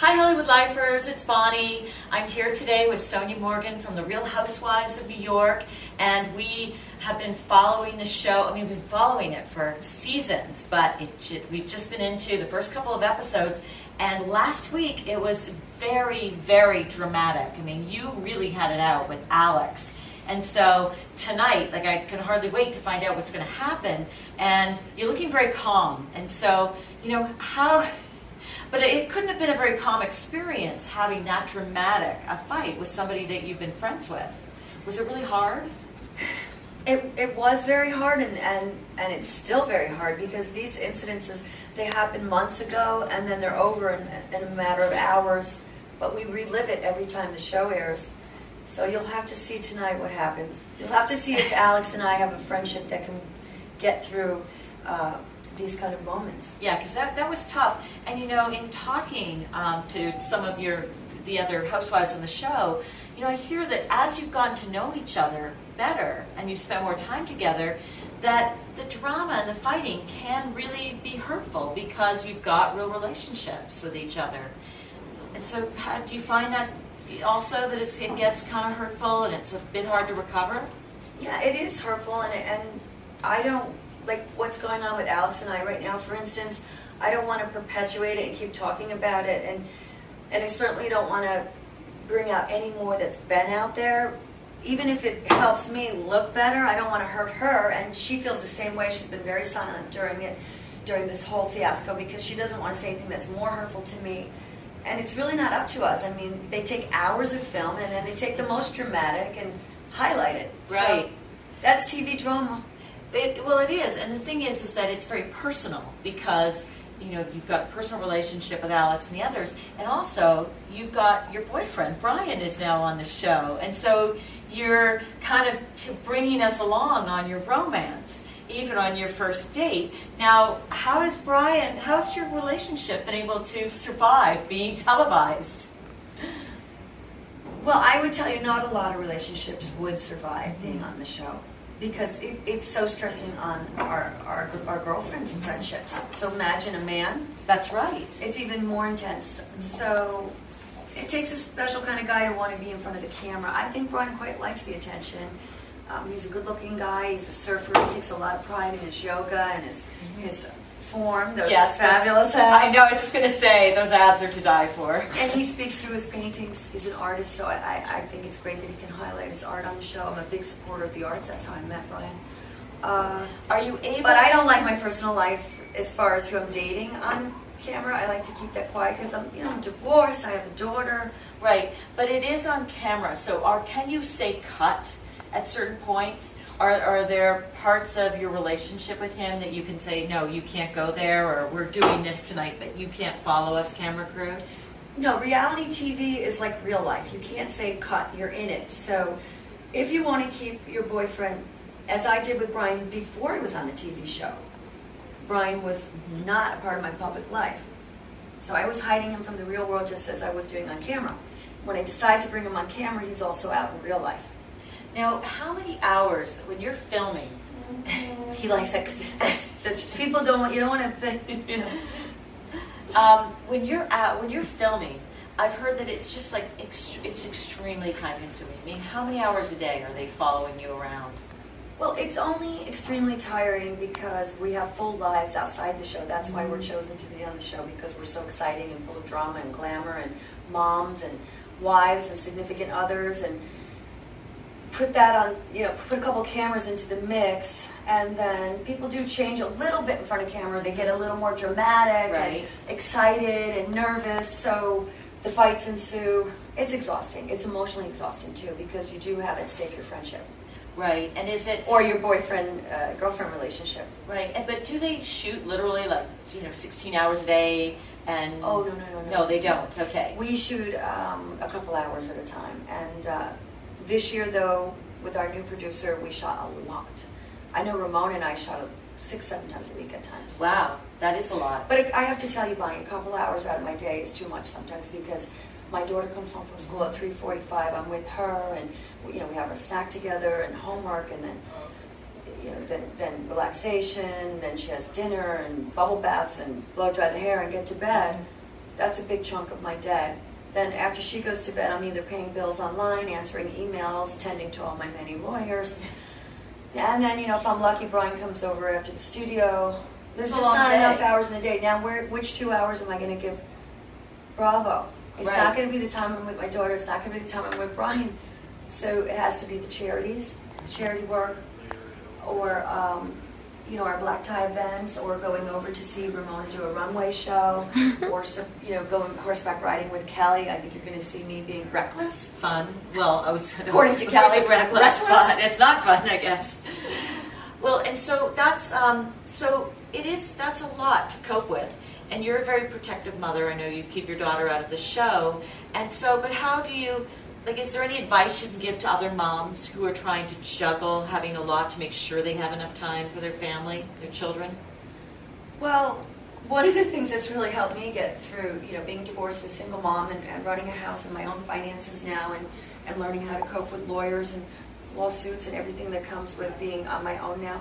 Hi Hollywood Lifers, it's Bonnie. I'm here today with Sonia Morgan from The Real Housewives of New York, and we have been following the show. I mean, we've been following it for seasons, but we've just been into the first couple of episodes, and last week it was very, very dramatic. I mean, you really had it out with Alex. And so tonight, like, I can hardly wait to find out what's going to happen, and you're looking very calm. And so, you know, but it couldn't have been a very calm experience having that dramatic a fight with somebody that you've been friends with. Was it really hard? It was very hard, and it's still very hard, because these incidences, they happened months ago and then they're over in a matter of hours, but we relive it every time the show airs. So you'll have to see tonight what happens. You'll have to see if Alex and I have a friendship that can get through these kind of moments. Yeah, because that was tough. And you know, in talking to some of the other housewives on the show, you know, I hear that as you've gotten to know each other better and you spend more time together, that the drama and the fighting can really be hurtful because you've got real relationships with each other. And so do you find that also that it gets kind of hurtful and it's a bit hard to recover? Yeah, it is hurtful, and I don't like what's going on with Alex and I right now, for instance. I don't want to perpetuate it and keep talking about it, and I certainly don't want to bring out any more that's been out there. Even if it helps me look better, I don't want to hurt her, and she feels the same way. She's been very silent during this whole fiasco, because she doesn't want to say anything that's more hurtful to me. And it's really not up to us. I mean, they take hours of film, and then they take the most dramatic and highlight it. Right. So that's TV drama. Well, it is, and the thing is that it's very personal, because you know, you've got a personal relationship with Alex and the others, and also you've got your boyfriend Brian is now on the show, and so you're kind of bringing us along on your romance, even on your first date. Now, how's your relationship been able to survive being televised? Well, I would tell you not a lot of relationships would survive being on the show, because it's so stressing on our girlfriend friendships. So imagine a man. That's right. It's even more intense. So it takes a special kind of guy to want to be in front of the camera. I think Brian quite likes the attention. He's a good-looking guy. He's a surfer. He takes a lot of pride in his yoga and his form, those fabulous abs. I know, I was just going to say, those abs are to die for. And he speaks through his paintings. He's an artist, so I think it's great that he can highlight his art on the show. I'm a big supporter of the arts. That's how I met Brian. Are you able? But I don't like my personal life as far as who I'm dating on camera. I like to keep that quiet, because I'm divorced. I have a daughter. Right, but it is on camera. So can you say cut at certain points? Are there parts of your relationship with him that you can say, no, you can't go there, or we're doing this tonight, but you can't follow us, camera crew? No, reality TV is like real life. You can't say cut, you're in it. So if you want to keep your boyfriend, as I did with Brian before he was on the TV show, Brian was not a part of my public life. So I was hiding him from the real world just as I was doing on camera. When I decide to bring him on camera, he's also out in real life. Now, how many hours when you're filming? He likes that, because people you don't want to think. When you're filming, I've heard that it's just like it's extremely time consuming. I mean, how many hours a day are they following you around? Well, it's only extremely tiring because we have full lives outside the show. That's why we're chosen to be on the show, because we're so exciting and full of drama and glamour, and moms and wives and significant others, and put that on, put a couple cameras into the mix, and then people do change a little bit in front of camera. They get a little more dramatic, right, and excited and nervous, so the fights ensue. It's exhausting. It's emotionally exhausting too, because you do have at stake your friendship. Right, and is it... Or your boyfriend-girlfriend relationship. Right, but do they shoot literally 16 hours a day? And Oh, no. No, they don't, okay. We shoot a couple hours at a time, and this year, though, with our new producer, we shot a lot. I know Ramon and I shot 6-7 times a week at times. Wow, that is a lot. But I have to tell you, Bonnie, a couple hours out of my day is too much sometimes, because my daughter comes home from school at 3:45. I'm with her, and we have our snack together and homework, and then then relaxation. Then she has dinner and bubble baths and blow dry the hair and get to bed. that's a big chunk of my day. Then after she goes to bed, I'm either paying bills online, answering emails, tending to all my many lawyers. And then, if I'm lucky, Brian comes over after the studio. There's It's a just long not day. enough hours in the day. Now, which 2 hours am I going to give Bravo? It's Right. not going to be the time I'm with my daughter. It's not going to be the time I'm with Brian. So it has to be the charities, charity work, or our black tie events, or going over to see Ramona do a runway show, or going horseback riding with Kelly. I think you're going to see me being reckless. Fun. Well, I was According to before I Kelly, said reckless. reckless? Fun. It's not fun, I guess. Well, and so that's that's a lot to cope with. And you're a very protective mother. I know you keep your daughter out of the show. And so, but how do you, is there any advice you can give to other moms who are trying to juggle having a lot to make sure they have enough time for their family, their children? Well, one of the things that's really helped me get through, being divorced as a single mom and running a house and my own finances now, and learning how to cope with lawyers and lawsuits and everything that comes with being on my own now,